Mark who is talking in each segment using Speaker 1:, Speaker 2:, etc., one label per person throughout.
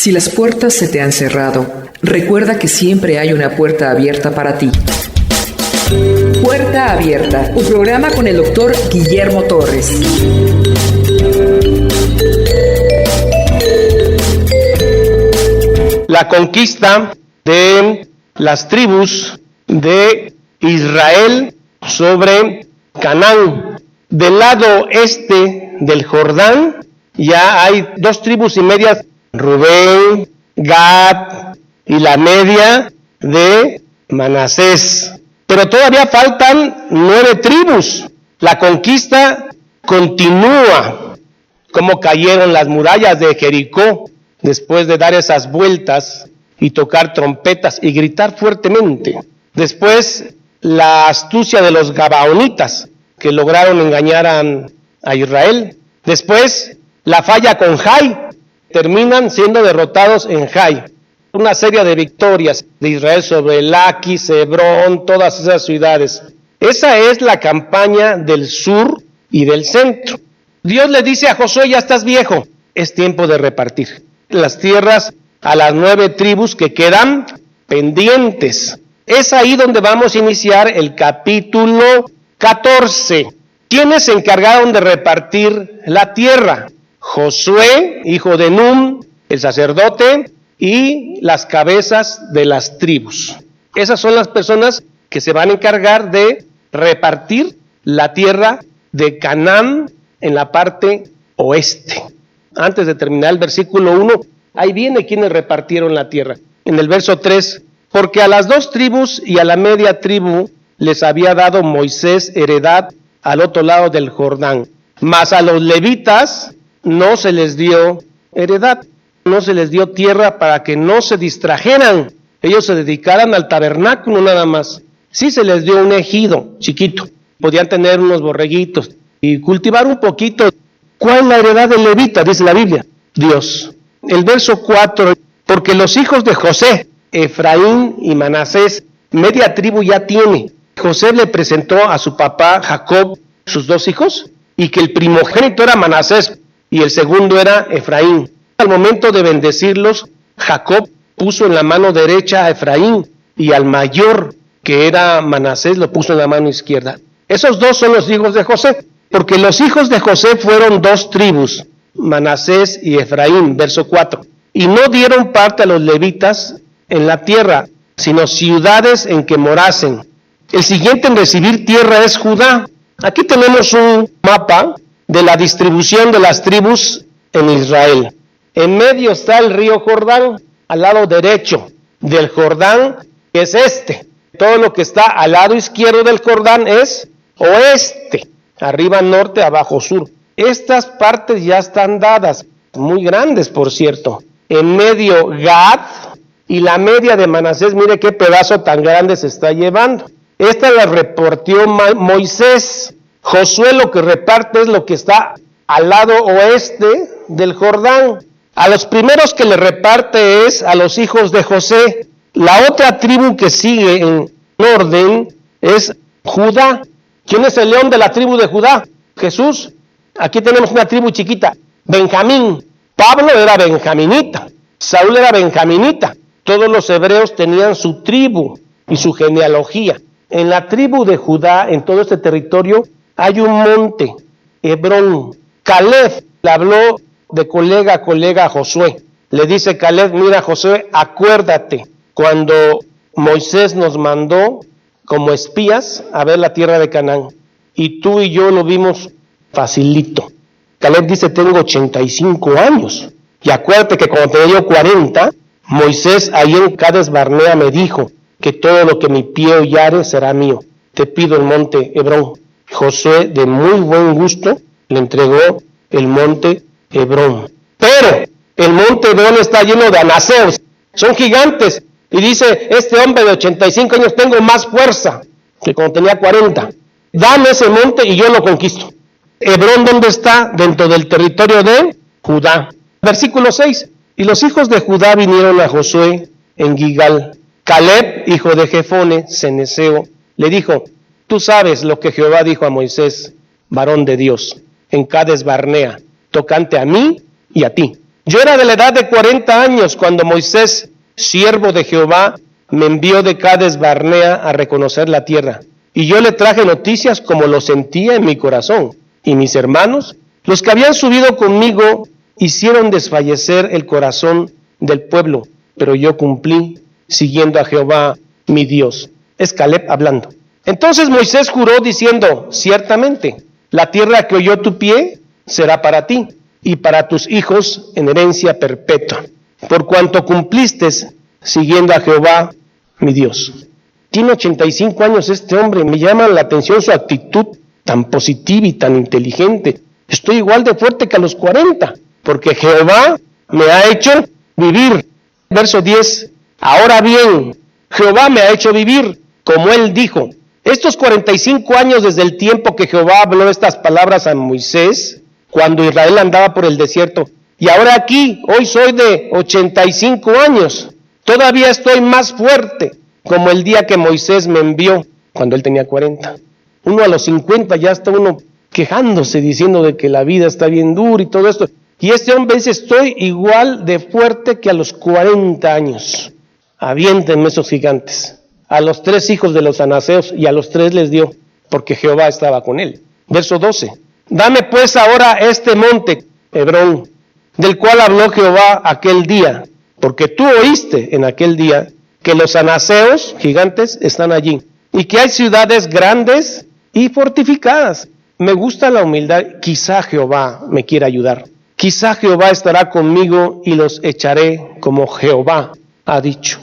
Speaker 1: Si las puertas se te han cerrado, recuerda que siempre hay una puerta abierta para ti. Puerta Abierta, un programa con el doctor Guillermo Torres.
Speaker 2: La conquista de las tribus de Israel sobre Canaán. Del lado este del Jordán ya hay 2 tribus y medias, Rubén, Gad y la media de Manasés. Pero todavía faltan 9 tribus. La conquista continúa. Como cayeron las murallas de Jericó después de dar esas vueltas y tocar trompetas y gritar fuertemente. Después la astucia de los gabaonitas que lograron engañar a Israel. Después la falla con Jai. Terminan siendo derrotados en Jai. Una serie de victorias de Israel sobre Laquis, Hebrón, todas esas ciudades. Esa es la campaña del sur y del centro. Dios le dice a Josué: ya estás viejo, es tiempo de repartir las tierras a las 9 tribus que quedan pendientes. Es ahí donde vamos a iniciar el capítulo 14. ¿Quiénes se encargaron de repartir la tierra? Josué, hijo de Nun, el sacerdote, y las cabezas de las tribus. Esas son las personas que se van a encargar de repartir la tierra de Canaán en la parte oeste. Antes de terminar el versículo 1, ahí viene quienes repartieron la tierra. En el verso 3, porque a las 2 tribus y a la media tribu les había dado Moisés heredad al otro lado del Jordán, mas a los levitas no se les dio heredad. No se les dio tierra para que no se distrajeran, ellos se dedicaran al tabernáculo nada más. Sí se les dio un ejido chiquito, podían tener unos borreguitos y cultivar un poquito. ¿Cuál es la heredad del levita? Dice la Biblia, Dios. El verso 4, porque los hijos de José, Efraín y Manasés, media tribu ya tiene. José le presentó a su papá Jacob sus 2 hijos, y que el primogénito era Manasés y el segundo era Efraín. Al momento de bendecirlos, Jacob puso en la mano derecha a Efraín y al mayor, que era Manasés, lo puso en la mano izquierda. Esos 2 son los hijos de José, porque los hijos de José fueron 2 tribus, Manasés y Efraín, verso 4. Y no dieron parte a los levitas en la tierra, sino ciudades en que morasen. El siguiente en recibir tierra es Judá. Aquí tenemos un mapa de la distribución de las tribus en Israel. En medio está el río Jordán, al lado derecho del Jordán, que es este. Todo lo que está al lado izquierdo del Jordán es oeste, arriba norte, abajo sur. Estas partes ya están dadas, muy grandes por cierto. En medio Gad y la media de Manasés, mire qué pedazo tan grande se está llevando. Esta la repartió Moisés. Josué lo que reparte es lo que está al lado oeste del Jordán. A los primeros que le reparte es a los hijos de José. La otra tribu que sigue en orden es Judá. ¿Quién es el león de la tribu de Judá? Jesús. Aquí tenemos una tribu chiquita, Benjamín. Pablo era benjaminita, Saúl era benjaminita. Todos los hebreos tenían su tribu y su genealogía. En la tribu de Judá, en todo este territorio, hay un monte, Hebrón. Caleb le habló de colega a colega a Josué. Le dice Caleb: mira Josué, acuérdate cuando Moisés nos mandó como espías a ver la tierra de Canaán, y tú y yo lo vimos facilito. Caleb dice: tengo 85 años, y acuérdate que cuando tenía yo 40, Moisés ahí en Cades Barnea me dijo que todo lo que mi pie hollare será mío. Te pido el monte Hebrón. Josué, de muy buen gusto, le entregó el monte Hebrón. Pero el monte Hebrón está lleno de anaseos, son gigantes. Y dice este hombre de 85 años: tengo más fuerza que cuando tenía 40. Dame ese monte y yo lo conquisto. Hebrón, ¿dónde está? Dentro del territorio de Judá. Versículo 6. Y los hijos de Judá vinieron a Josué en Gilgal. Caleb, hijo de Jefone, ceneseo, le dijo: tú sabes lo que Jehová dijo a Moisés, varón de Dios, en Cades Barnea, tocante a mí y a ti. Yo era de la edad de 40 años cuando Moisés, siervo de Jehová, me envió de Cades Barnea a reconocer la tierra. Y yo le traje noticias como lo sentía en mi corazón. Y mis hermanos, los que habían subido conmigo, hicieron desfallecer el corazón del pueblo. Pero yo cumplí siguiendo a Jehová mi Dios. Es Caleb hablando. Entonces Moisés juró diciendo, ciertamente, la tierra que oyó tu pie será para ti y para tus hijos en herencia perpetua, por cuanto cumpliste siguiendo a Jehová mi Dios. Tiene 85 años este hombre, me llama la atención su actitud tan positiva y tan inteligente. Estoy igual de fuerte que a los 40, porque Jehová me ha hecho vivir. Verso 10, ahora bien, Jehová me ha hecho vivir, como él dijo. Estos 45 años desde el tiempo que Jehová habló estas palabras a Moisés, cuando Israel andaba por el desierto, y ahora aquí, hoy soy de 85 años, todavía estoy más fuerte, como el día que Moisés me envió, cuando él tenía 40. Uno a los 50 ya está uno quejándose, diciendo de que la vida está bien dura y todo esto. Y este hombre dice, estoy igual de fuerte que a los 40 años. Aviéntenme esos gigantes. A los 3 hijos de los anaseos, y a los 3 les dio, porque Jehová estaba con él. Verso 12. Dame pues ahora este monte, Hebrón, del cual habló Jehová aquel día, porque tú oíste en aquel día que los anaseos, gigantes, están allí, y que hay ciudades grandes y fortificadas. Me gusta la humildad. Quizá Jehová me quiera ayudar. Quizá Jehová estará conmigo y los echaré como Jehová ha dicho.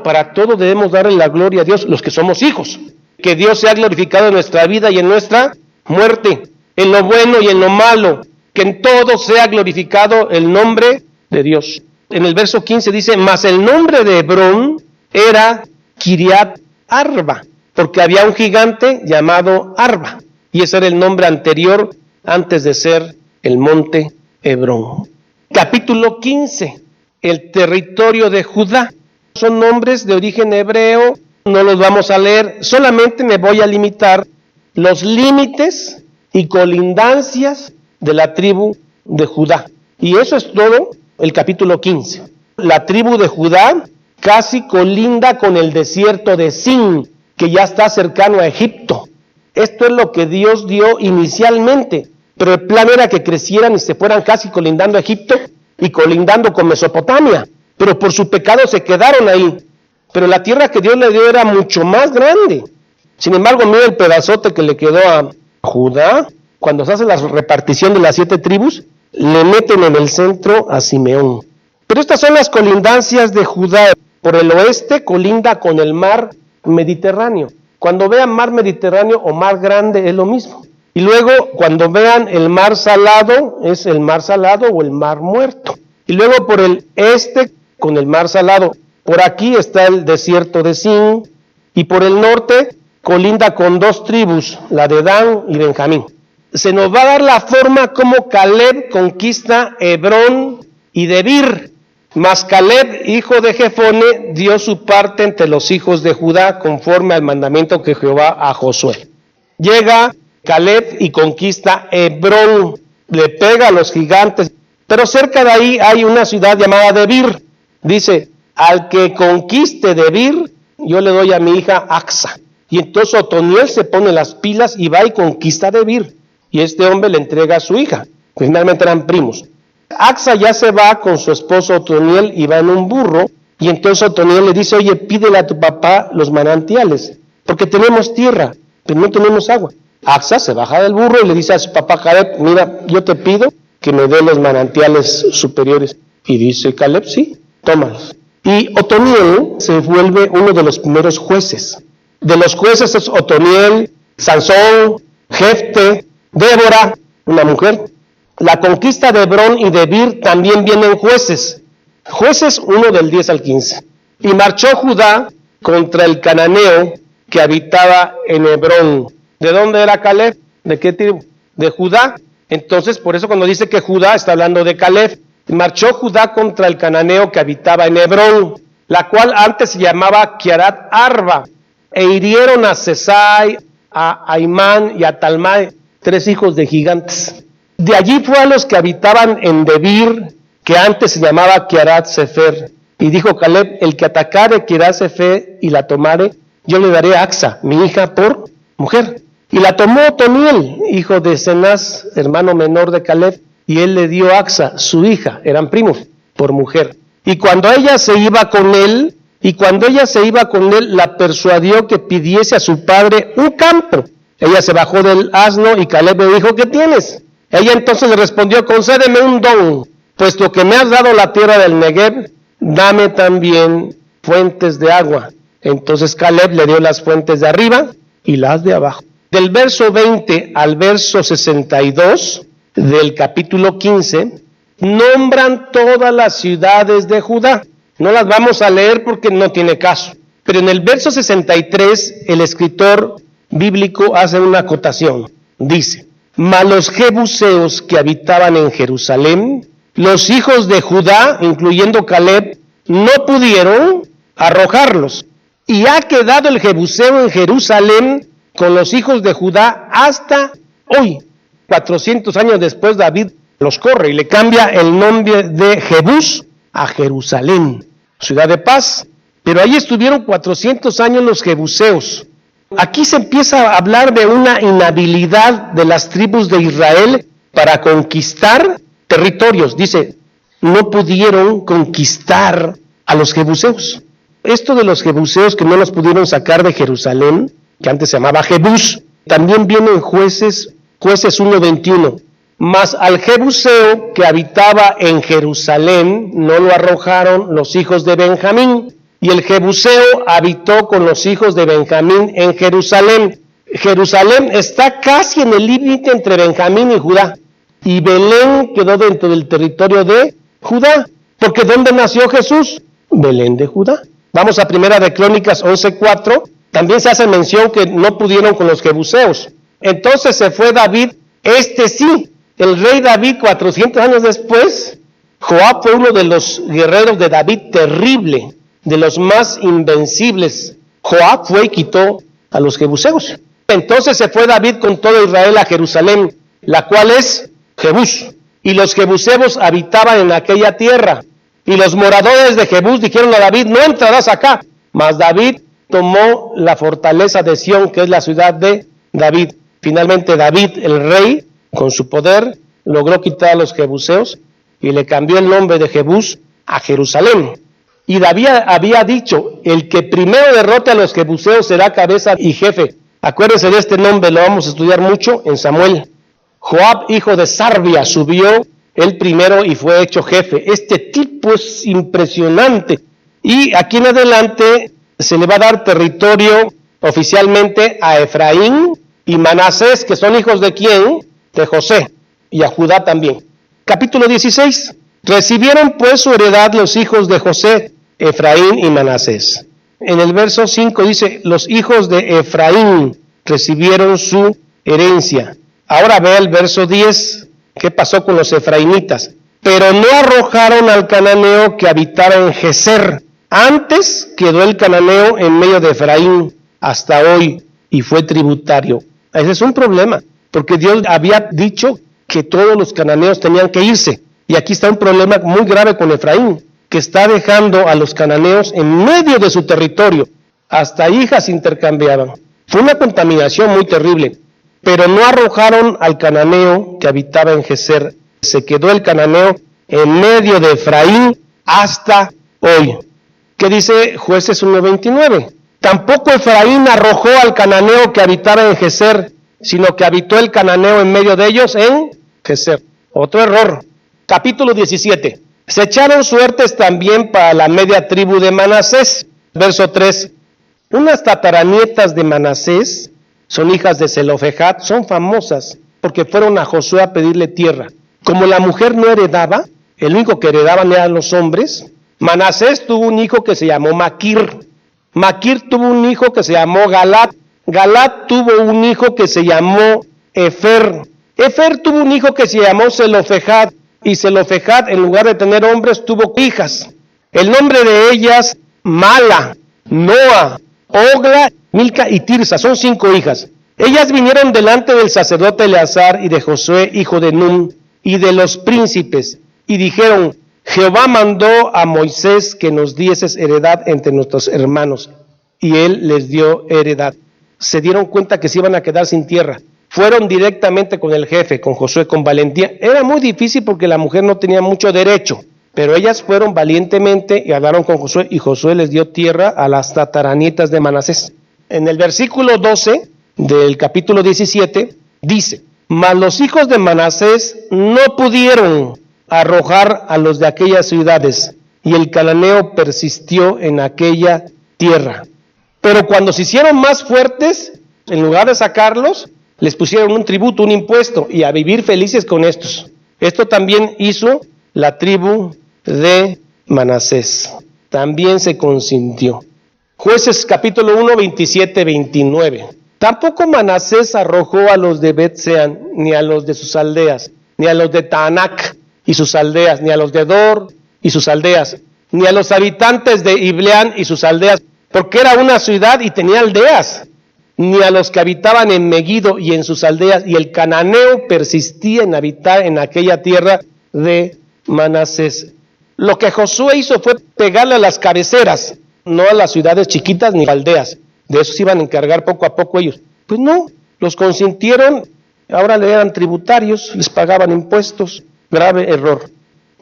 Speaker 2: Para todo debemos darle la gloria a Dios, los que somos hijos. Que Dios sea glorificado en nuestra vida y en nuestra muerte, en lo bueno y en lo malo. Que en todo sea glorificado el nombre de Dios. En el verso 15 dice, mas el nombre de Hebrón era Kiriat Arba, porque había un gigante llamado Arba, y ese era el nombre anterior antes de ser el monte Hebrón. Capítulo 15, el territorio de Judá. Son nombres de origen hebreo, no los vamos a leer, solamente me voy a limitar los límites y colindancias de la tribu de Judá. Y eso es todo el capítulo 15. La tribu de Judá casi colinda con el desierto de Sin, que ya está cercano a Egipto. Esto es lo que Dios dio inicialmente, pero el plan era que crecieran y se fueran casi colindando a Egipto y colindando con Mesopotamia, pero por su pecado se quedaron ahí. Pero la tierra que Dios le dio era mucho más grande. Sin embargo, mira el pedazote que le quedó a Judá. Cuando se hace la repartición de las 7 tribus, le meten en el centro a Simeón. Pero estas son las colindancias de Judá. Por el oeste colinda con el mar Mediterráneo. Cuando vean mar Mediterráneo o mar grande es lo mismo. Y luego cuando vean el mar salado, es el mar salado o el mar muerto. Y luego por el este con el mar salado. Por aquí está el desierto de Sin. Y por el norte colinda con 2 tribus, la de Dan y Benjamín. Se nos va a dar la forma como Caleb conquista Hebrón y Debir. Mas Caleb, hijo de Jefone, dio su parte entre los hijos de Judá conforme al mandamiento que Jehová a Josué. Llega Caleb y conquista Hebrón, le pega a los gigantes, pero cerca de ahí hay una ciudad llamada Debir. Dice, al que conquiste Debir, yo le doy a mi hija Axa. Y entonces Otoniel se pone las pilas y va y conquista Debir. Y este hombre le entrega a su hija, que finalmente eran primos. Axa ya se va con su esposo Otoniel y va en un burro, y entonces Otoniel le dice, oye, pídele a tu papá los manantiales, porque tenemos tierra, pero no tenemos agua. Axa se baja del burro y le dice a su papá Caleb, mira, yo te pido que me dé los manantiales superiores. Y dice Caleb, sí, tómalos. Y Otoniel se vuelve uno de los primeros jueces. De los jueces es Otoniel, Sansón, Jefte, Débora, una mujer. La conquista de Hebrón y Debir también vienen jueces. Jueces 1 del 10 al 15. Y marchó Judá contra el cananeo que habitaba en Hebrón. ¿De dónde era Caleb? ¿De qué tribu? De Judá. Entonces, por eso cuando dice que Judá, está hablando de Caleb. Marchó Judá contra el cananeo que habitaba en Hebrón, la cual antes se llamaba Kiriat Arba. E hirieron a Sesai, a Aimán y a Talmai, 3 hijos de gigantes. De allí fue a los que habitaban en Debir, que antes se llamaba Kiriat Sefer. Y dijo Caleb: el que atacare Kiriat Sefer y la tomare, yo le daré a Axa, mi hija, por mujer. Y la tomó Otoniel, hijo de Cenaz, hermano menor de Caleb, y él le dio a Axa, su hija, eran primos, por mujer. Y cuando ella se iba con él, la persuadió que pidiese a su padre un campo. Ella se bajó del asno y Caleb le dijo: ¿qué tienes? Ella entonces le respondió: concédeme un don, puesto que me has dado la tierra del Negev, dame también fuentes de agua. Entonces Caleb le dio las fuentes de arriba y las de abajo. Del verso 20 al verso 62 del capítulo 15, nombran todas las ciudades de Judá. No las vamos a leer porque no tiene caso. Pero en el verso 63, el escritor bíblico hace una acotación. Dice: mas los jebuseos que habitaban en Jerusalén, los hijos de Judá, incluyendo Caleb, no pudieron arrojarlos. Y ha quedado el jebuseo en Jerusalén con los hijos de Judá hasta hoy. 400 años después, David los corre y le cambia el nombre de Jebús a Jerusalén, ciudad de paz. Pero ahí estuvieron 400 años los jebuseos. Aquí se empieza a hablar de una inhabilidad de las tribus de Israel para conquistar territorios. Dice: no pudieron conquistar a los jebuseos. Esto de los jebuseos que no los pudieron sacar de Jerusalén, que antes se llamaba Jebús, también viene en Jueces 1:21. Mas al jebuseo que habitaba en Jerusalén no lo arrojaron los hijos de Benjamín, y el jebuseo habitó con los hijos de Benjamín en Jerusalén. Jerusalén está casi en el límite entre Benjamín y Judá, y Belén quedó dentro del territorio de Judá, porque ¿dónde nació Jesús? Belén de Judá. Vamos a Primera de Crónicas 11:4, también se hace mención que no pudieron con los jebuseos. Entonces se fue David, sí, el rey David 400 años después. Joab fue uno de los guerreros de David terrible, de los más invencibles. Joab fue y quitó a los jebuseos. Entonces se fue David con todo Israel a Jerusalén, la cual es Jebús. Y los jebuseos habitaban en aquella tierra. Y los moradores de Jebús dijeron a David: no entrarás acá. Mas David tomó la fortaleza de Sión, que es la ciudad de David. Finalmente David, el rey, con su poder, logró quitar a los jebuseos y le cambió el nombre de Jebús a Jerusalén. Y David había dicho: el que primero derrote a los jebuseos será cabeza y jefe. Acuérdense de este nombre, lo vamos a estudiar mucho en Samuel. Joab, hijo de Sarbia, subió él primero y fue hecho jefe. Este tipo es impresionante. Y aquí en adelante se le va a dar territorio oficialmente a Efraín y Manasés, que son hijos de ¿quién? De José, y a Judá también. Capítulo 16. Recibieron pues su heredad los hijos de José, Efraín y Manasés. En el verso 5 dice: los hijos de Efraín recibieron su herencia. Ahora ve el verso 10. ¿Qué pasó con los efraimitas? Pero no arrojaron al cananeo que habitaba en Geser. Antes quedó el cananeo en medio de Efraín hasta hoy y fue tributario. Ese es un problema, porque Dios había dicho que todos los cananeos tenían que irse. Y aquí está un problema muy grave con Efraín, que está dejando a los cananeos en medio de su territorio. Hasta hijas intercambiaban. Fue una contaminación muy terrible. Pero no arrojaron al cananeo que habitaba en Geser. Se quedó el cananeo en medio de Efraín hasta hoy. ¿Qué dice Jueces 1:29? Tampoco Efraín arrojó al cananeo que habitaba en Geser, sino que habitó el cananeo en medio de ellos en Geser. Otro error. Capítulo 17. Se echaron suertes también para la media tribu de Manasés. Verso 3. Unas tataranietas de Manasés son hijas de Zelofejad, son famosas porque fueron a Josué a pedirle tierra. Como la mujer no heredaba, el único que heredaban eran los hombres, Manasés tuvo un hijo que se llamó Maquir. Maquir tuvo un hijo que se llamó Galat. Galat tuvo un hijo que se llamó Efer. Efer tuvo un hijo que se llamó Zelofejad. Y Zelofejad, en lugar de tener hombres, tuvo hijas. El nombre de ellas: Mala, Noa, Ogla, Milca y Tirsa. Son 5 hijas. Ellas vinieron delante del sacerdote Eleazar y de Josué, hijo de Nun, y de los príncipes, y dijeron: Jehová mandó a Moisés que nos dieses heredad entre nuestros hermanos, y él les dio heredad. Se dieron cuenta que se iban a quedar sin tierra. Fueron directamente con el jefe, con Josué, con valentía. Era muy difícil porque la mujer no tenía mucho derecho, pero ellas fueron valientemente y hablaron con Josué, y Josué les dio tierra a las tataranietas de Manasés. En el versículo 12 del capítulo 17 dice: mas los hijos de Manasés no pudieron arrojar a los de aquellas ciudades, y el cananeo persistió en aquella tierra. Pero cuando se hicieron más fuertes, en lugar de sacarlos, les pusieron un tributo, un impuesto, y a vivir felices con estos. Esto también hizo la tribu de Manasés. También se consintió. Jueces capítulo 1, 27, 29. Tampoco Manasés arrojó a los de Bet-Sean, ni a los de sus aldeas, ni a los de Taanac y sus aldeas, ni a los de Dor y sus aldeas, ni a los habitantes de Ibleán y sus aldeas, porque era una ciudad y tenía aldeas, ni a los que habitaban en Megiddo y en sus aldeas, y el cananeo persistía en habitar en aquella tierra de Manasés. Lo que Josué hizo fue pegarle a las cabeceras, no a las ciudades chiquitas ni aldeas. De eso se iban a encargar poco a poco ellos. Pues no, los consintieron, ahora le eran tributarios, les pagaban impuestos. Grave error.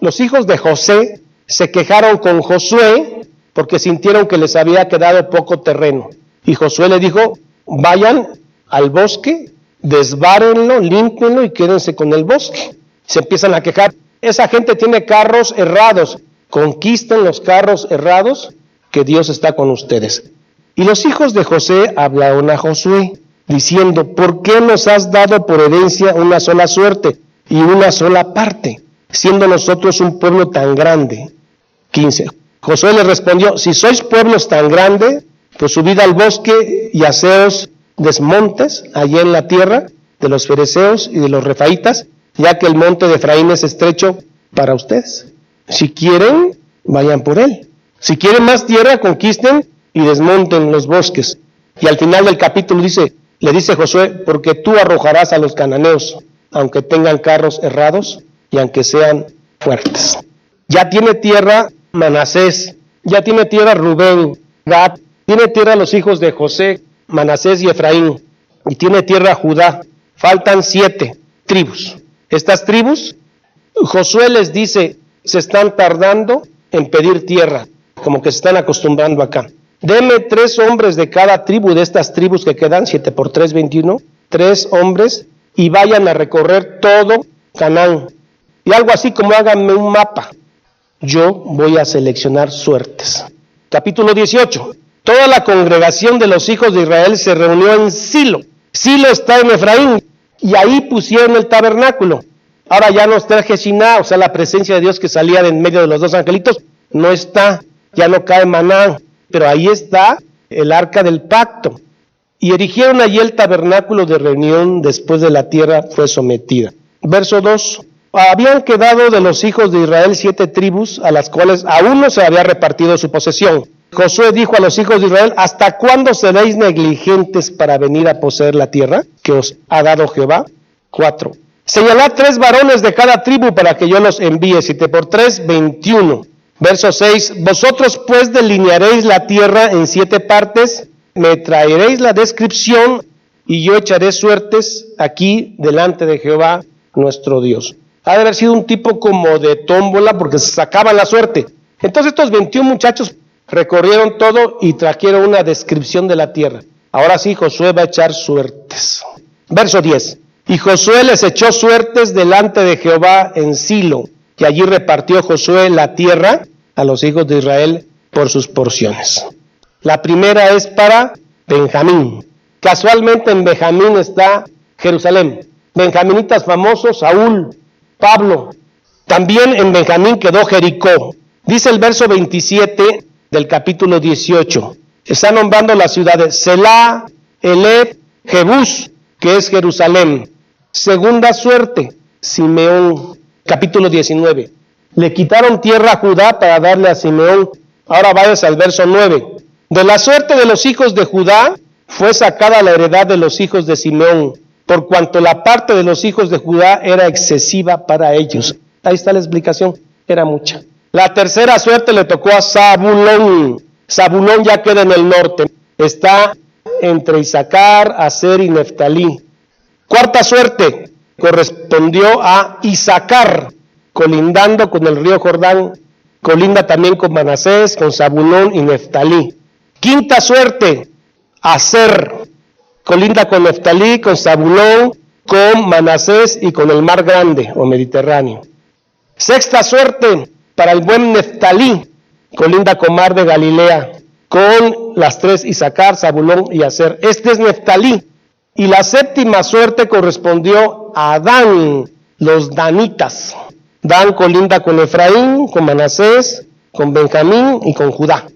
Speaker 2: Los hijos de José se quejaron con Josué porque sintieron que les había quedado poco terreno. Y Josué le dijo: vayan al bosque, desbárenlo, límpienlo y quédense con el bosque. Se empiezan a quejar: esa gente tiene carros errados, conquisten los carros errados, que Dios está con ustedes. Y los hijos de José hablaron a Josué, diciendo: ¿por qué nos has dado por herencia una sola suerte y una sola parte, siendo nosotros un pueblo tan grande? 15. Josué le respondió: si sois pueblos tan grandes, pues subid al bosque y haceos desmontes allá en la tierra de los fereceos y de los refaitas, ya que el monte de Efraín es estrecho para ustedes. Si quieren, vayan por él. Si quieren más tierra, conquisten y desmonten los bosques. Y al final del capítulo le dice Josué: porque tú arrojarás a los cananeos, aunque tengan carros errados y aunque sean fuertes. Ya tiene tierra Manasés, ya tiene tierra Rubén, Gad, tiene tierra los hijos de José, Manasés y Efraín, y tiene tierra Judá. Faltan 7 tribus. Estas tribus, Josué les dice: se están tardando en pedir tierra, como que se están acostumbrando acá. Deme 3 hombres de cada tribu, de estas tribus que quedan, 7 por 3, 21, 3 hombres, y vayan a recorrer todo Canaán. Y algo así como háganme un mapa. Yo voy a seleccionar suertes. Capítulo 18. Toda la congregación de los hijos de Israel se reunió en Silo. Silo está en Efraín, y ahí pusieron el tabernáculo. Ahora ya no está Jeshiná, o sea, la presencia de Dios que salía de en medio de los 2 angelitos, no está, ya no cae maná, pero ahí está el arca del pacto. Y erigieron allí el tabernáculo de reunión después de la tierra fue sometida. Verso 2. Habían quedado de los hijos de Israel 7 tribus, a las cuales aún no se había repartido su posesión. Josué dijo a los hijos de Israel: ¿hasta cuándo seréis negligentes para venir a poseer la tierra que os ha dado Jehová? 4. Señalad 3 varones de cada tribu para que yo los envíe. 7 por 3, 21. Verso 6. Vosotros pues delinearéis la tierra en 7 partes, me traeréis la descripción, y yo echaré suertes aquí delante de Jehová nuestro Dios. Ha de haber sido un tipo como de tómbola, porque se sacaban la suerte. Entonces estos 21 muchachos recorrieron todo y trajeron una descripción de la tierra. Ahora sí, Josué va a echar suertes. Verso 10. Y Josué les echó suertes delante de Jehová en Silo, y allí repartió Josué la tierra a los hijos de Israel por sus porciones. La primera es para Benjamín. Casualmente en Benjamín está Jerusalén. Benjaminitas famosos: Saúl, Pablo. También en Benjamín quedó Jericó. Dice el verso 27 del capítulo 18. Está nombrando las ciudades Selá, Elef, Jebús, que es Jerusalén. Segunda suerte, Simeón. Capítulo 19. Le quitaron tierra a Judá para darle a Simeón. Ahora vayas al verso 9. De la suerte de los hijos de Judá fue sacada la heredad de los hijos de Simeón, por cuanto la parte de los hijos de Judá era excesiva para ellos. Ahí está la explicación, era mucha. La tercera suerte le tocó a Zabulón. Zabulón ya queda en el norte. Está entre Isaacar, Aser y Neftalí. Cuarta suerte correspondió a Isaacar, colindando con el río Jordán. Colinda también con Manasés, con Zabulón y Neftalí. Quinta suerte, Aser, colinda con Neftalí, con Zabulón, con Manasés y con el Mar Grande o Mediterráneo. Sexta suerte para el buen Neftalí, colinda con Mar de Galilea, con las tres Isaacar, Zabulón y Aser. Este es Neftalí. Y la séptima suerte correspondió a Dan, los danitas. Dan colinda con Efraín, con Manasés, con Benjamín y con Judá.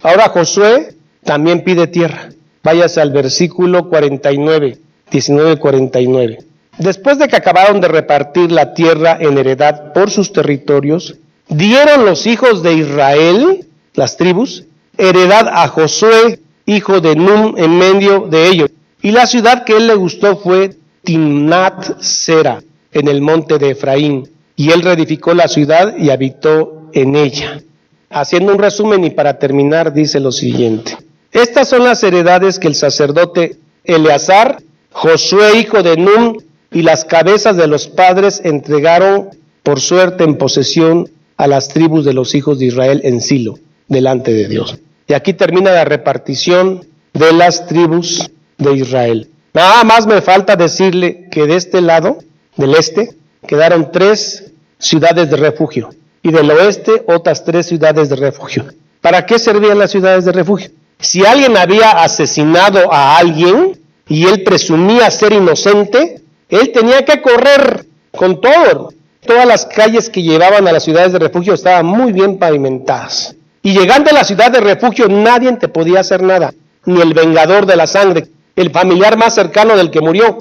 Speaker 2: Ahora Josué también pide tierra. Váyase al versículo 49, 19-49. Después de que acabaron de repartir la tierra en heredad por sus territorios, dieron los hijos de Israel, las tribus, heredad a Josué, hijo de Nun, en medio de ellos. Y la ciudad que él le gustó fue Timnat Sera, en el monte de Efraín. Y él reedificó la ciudad y habitó en ella. Haciendo un resumen y para terminar, dice lo siguiente. Estas son las heredades que el sacerdote Eleazar, Josué, hijo de Nun, y las cabezas de los padres entregaron por suerte en posesión a las tribus de los hijos de Israel en Silo, delante de Dios. Y aquí termina la repartición de las tribus de Israel. Nada más me falta decirle que de este lado, del este, quedaron 3 ciudades de refugio y del oeste otras 3 ciudades de refugio. ¿Para qué servían las ciudades de refugio? Si alguien había asesinado a alguien y él presumía ser inocente, él tenía que correr con todo. Todas las calles que llevaban a las ciudades de refugio estaban muy bien pavimentadas. Y llegando a la ciudad de refugio nadie te podía hacer nada, ni el vengador de la sangre, el familiar más cercano del que murió.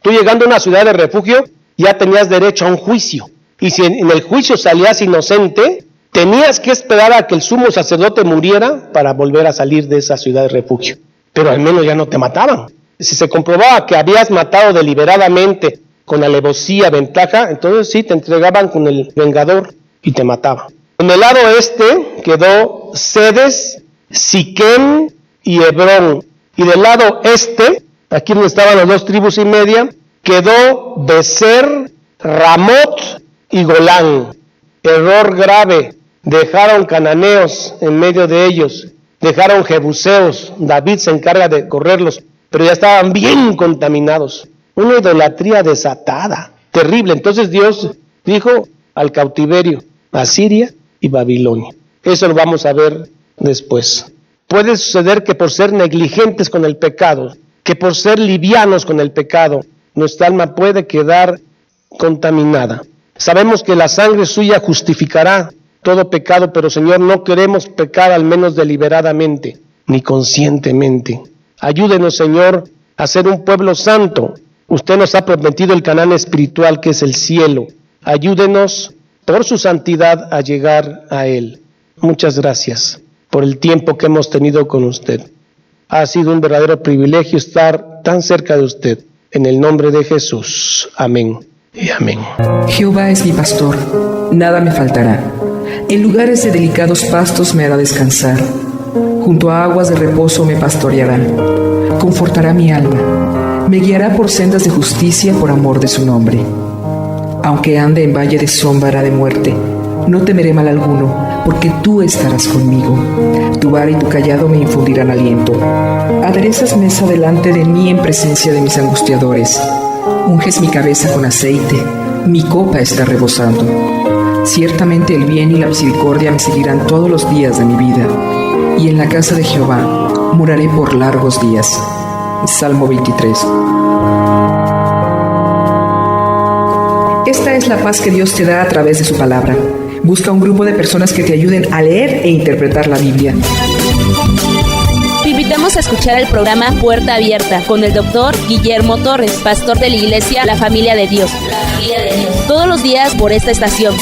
Speaker 2: Tú llegando a una ciudad de refugio ya tenías derecho a un juicio. Y si en el juicio salías inocente, tenías que esperar a que el sumo sacerdote muriera para volver a salir de esa ciudad de refugio. Pero al menos ya no te mataban. Si se comprobaba que habías matado deliberadamente con alevosía, ventaja, entonces sí, te entregaban con el vengador y te mataban. En el lado este quedó Sedes, Siquem y Hebrón. Y del lado este, aquí donde estaban las 2 tribus y media, quedó Becer, Ramot y Golán. Error grave, dejaron cananeos en medio de ellos, dejaron jebuseos, David se encarga de correrlos, pero ya estaban bien contaminados. Una idolatría desatada, terrible. Entonces Dios dijo al cautiverio, Asiria y Babilonia. Eso lo vamos a ver después. Puede suceder que por ser negligentes con el pecado, que por ser livianos con el pecado, nuestra alma puede quedar contaminada. Sabemos que la sangre suya justificará todo pecado, pero Señor, no queremos pecar al menos deliberadamente, ni conscientemente. Ayúdenos, Señor, a ser un pueblo santo. Usted nos ha prometido el Canaán espiritual que es el cielo. Ayúdenos por su santidad a llegar a Él. Muchas gracias por el tiempo que hemos tenido con usted. Ha sido un verdadero privilegio estar tan cerca de usted. En el nombre de Jesús. Amén y amén.
Speaker 1: Jehová es mi pastor, nada me faltará. En lugares de delicados pastos me hará descansar. Junto a aguas de reposo me pastoreará. Confortará mi alma. Me guiará por sendas de justicia por amor de su nombre. Aunque ande en valle de sombra de muerte, no temeré mal alguno, porque tú estarás conmigo. Tu vara y tu cayado me infundirán aliento. Aderezas mesa delante de mí en presencia de mis angustiadores. Unges mi cabeza con aceite, mi copa está rebosando. Ciertamente el bien y la misericordia me seguirán todos los días de mi vida, y en la casa de Jehová moraré por largos días. Salmo 23. Esta es la paz que Dios te da a través de su palabra. Busca un grupo de personas que te ayuden a leer e interpretar la Biblia.
Speaker 3: Te invitamos a escuchar el programa Puerta Abierta con el Dr. Guillermo Torres, pastor de la iglesia La Familia de Dios. Todos los días por esta estación.